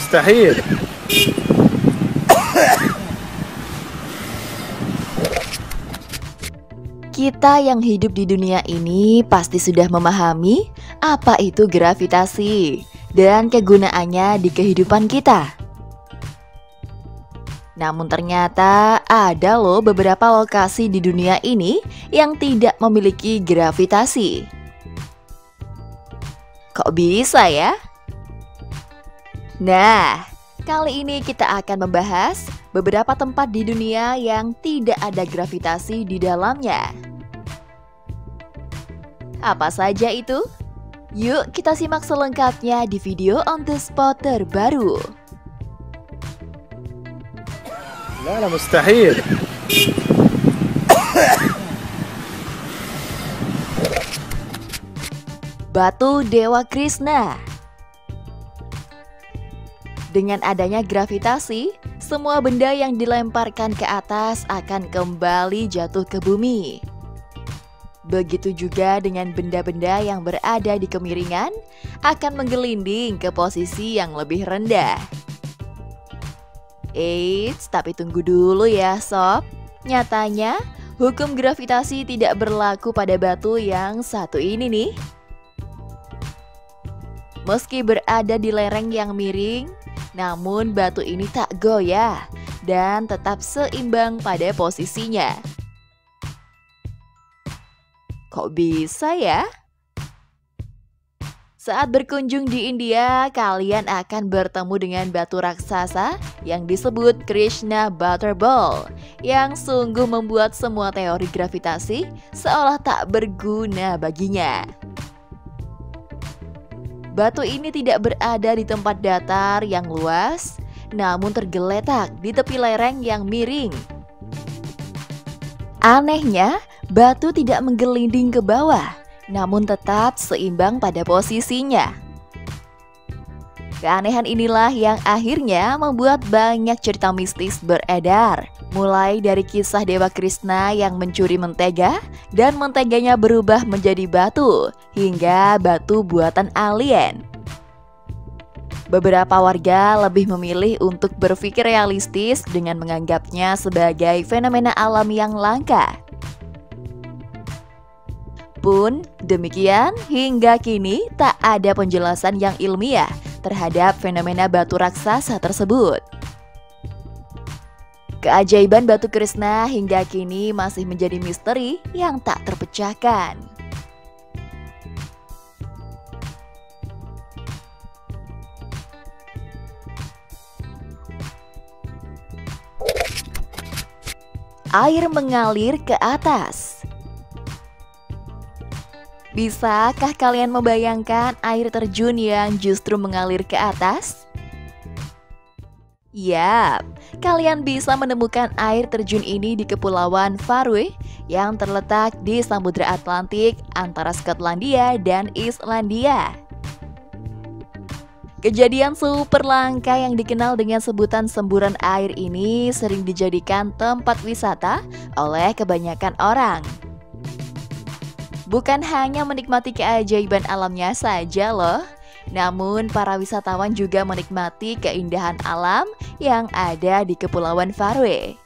مستحيل. Kita yang hidup di dunia ini pasti sudah memahami apa itu gravitasi dan kegunaannya di kehidupan kita. Namun ternyata ada loh beberapa lokasi di dunia ini yang tidak memiliki gravitasi. Kok bisa ya? Nah, kali ini kita akan membahas beberapa tempat di dunia yang tidak ada gravitasi di dalamnya. Apa saja itu? Yuk kita simak selengkapnya di video On The Spot terbaru. لا لا مستحيل. Batu Dewa Krishna. Dengan adanya gravitasi, semua benda yang dilemparkan ke atas akan kembali jatuh ke bumi. Begitu juga dengan benda-benda yang berada di kemiringan akan menggelinding ke posisi yang lebih rendah. Eits, tapi tunggu dulu ya sob. Nyatanya, hukum gravitasi tidak berlaku pada batu yang satu ini nih. Meski berada di lereng yang miring, namun batu ini tak goyah dan tetap seimbang pada posisinya. Kok bisa ya? Saat berkunjung di India, kalian akan bertemu dengan batu raksasa yang disebut Krishna Butterball, yang sungguh membuat semua teori gravitasi seolah tak berguna baginya. Batu ini tidak berada di tempat datar yang luas, namun tergeletak di tepi lereng yang miring. Anehnya, batu tidak menggelinding ke bawah, namun tetap seimbang pada posisinya. Keanehan inilah yang akhirnya membuat banyak cerita mistis beredar. Mulai dari kisah Dewa Krishna yang mencuri mentega dan menteganya berubah menjadi batu, hingga batu buatan alien. Beberapa warga lebih memilih untuk berpikir realistis dengan menganggapnya sebagai fenomena alam yang langka. Pun demikian, hingga kini tak ada penjelasan yang ilmiah terhadap fenomena batu raksasa tersebut. Keajaiban batu Krishna hingga kini masih menjadi misteri yang tak terpecahkan. Air mengalir ke atas. Bisakah kalian membayangkan air terjun yang justru mengalir ke atas? Yap, kalian bisa menemukan air terjun ini di Kepulauan Faroe yang terletak di Samudra Atlantik antara Skotlandia dan Islandia. Kejadian super langka yang dikenal dengan sebutan semburan air ini sering dijadikan tempat wisata oleh kebanyakan orang. Bukan hanya menikmati keajaiban alamnya saja loh, namun para wisatawan juga menikmati keindahan alam yang ada di Kepulauan Faroe.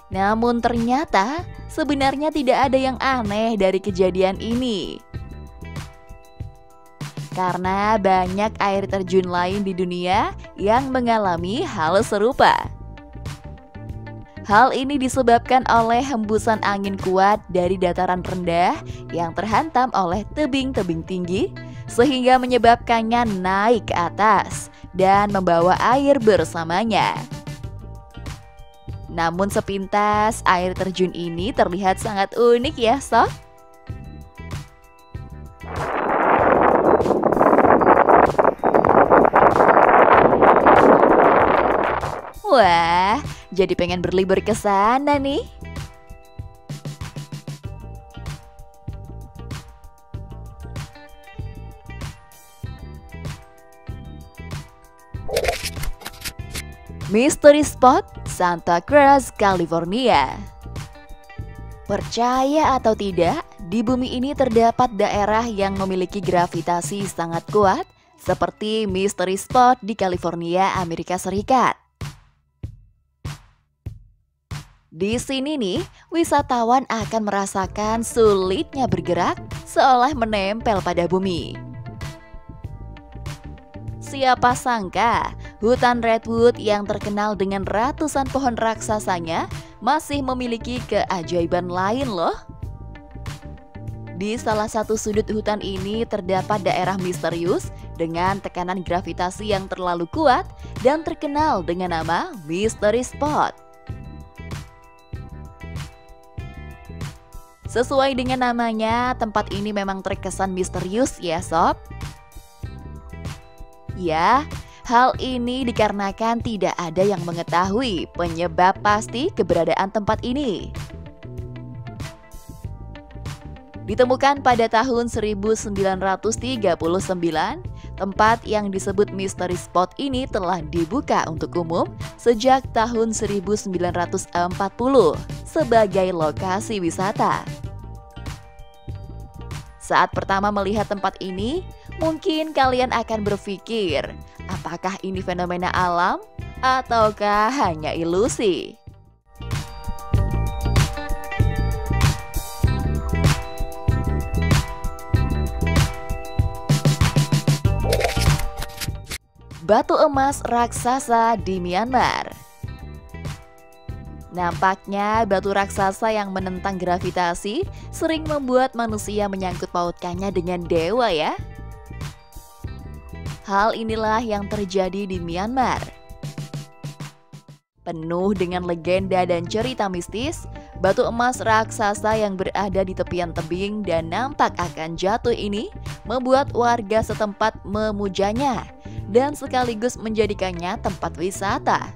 Namun ternyata sebenarnya tidak ada yang aneh dari kejadian ini. Karena banyak air terjun lain di dunia yang mengalami hal serupa. Hal ini disebabkan oleh hembusan angin kuat dari dataran rendah yang terhantam oleh tebing-tebing tinggi, sehingga menyebabkannya naik ke atas dan membawa air bersamanya. Namun sepintas air terjun ini terlihat sangat unik ya sob. Wah, jadi pengen berlibur ke sana nih. Mystery Spot Santa Cruz, California. Percaya atau tidak, di bumi ini terdapat daerah yang memiliki gravitasi sangat kuat seperti Mystery Spot di California, Amerika Serikat. Di sini nih, wisatawan akan merasakan sulitnya bergerak seolah menempel pada bumi. Siapa sangka, hutan Redwood yang terkenal dengan ratusan pohon raksasanya masih memiliki keajaiban lain loh. Di salah satu sudut hutan ini terdapat daerah misterius dengan tekanan gravitasi yang terlalu kuat dan terkenal dengan nama Mystery Spot. Sesuai dengan namanya, tempat ini memang terkesan misterius ya sob. Ya, hal ini dikarenakan tidak ada yang mengetahui penyebab pasti keberadaan tempat ini. Ditemukan pada tahun 1939, tempat yang disebut Mystery Spot ini telah dibuka untuk umum sejak tahun 1940 sebagai lokasi wisata. Saat pertama melihat tempat ini, mungkin kalian akan berpikir, apakah ini fenomena alam ataukah hanya ilusi? Batu emas raksasa di Myanmar. Nampaknya batu raksasa yang menentang gravitasi sering membuat manusia menyangkut pautkannya dengan dewa ya. Hal inilah yang terjadi di Myanmar. Penuh dengan legenda dan cerita mistis, batu emas raksasa yang berada di tepian tebing dan nampak akan jatuh ini membuat warga setempat memujanya dan sekaligus menjadikannya tempat wisata.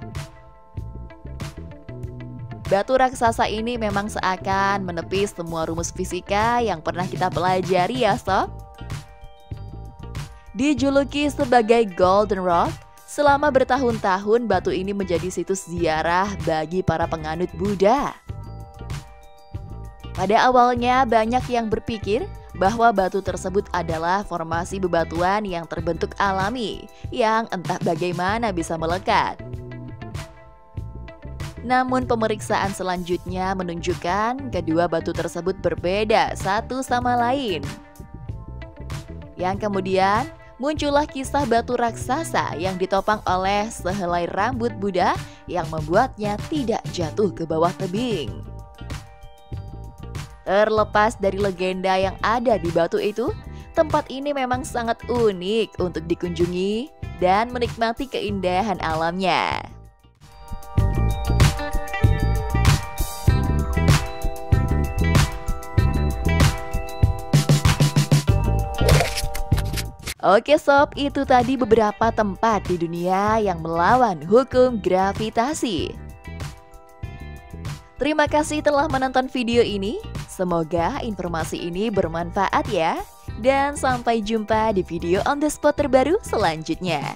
Batu raksasa ini memang seakan menepis semua rumus fisika yang pernah kita pelajari ya sob. Dijuluki sebagai Golden Rock, selama bertahun-tahun batu ini menjadi situs ziarah bagi para penganut Buddha. Pada awalnya banyak yang berpikir bahwa batu tersebut adalah formasi bebatuan yang terbentuk alami yang entah bagaimana bisa melekat. Namun pemeriksaan selanjutnya menunjukkan kedua batu tersebut berbeda satu sama lain. Yang kemudian muncullah kisah batu raksasa yang ditopang oleh sehelai rambut Buddha yang membuatnya tidak jatuh ke bawah tebing. Terlepas dari legenda yang ada di batu itu, tempat ini memang sangat unik untuk dikunjungi dan menikmati keindahan alamnya. Oke sob, itu tadi beberapa tempat di dunia yang melawan hukum gravitasi. Terima kasih telah menonton video ini. Semoga informasi ini bermanfaat ya. Dan sampai jumpa di video on the spot terbaru selanjutnya.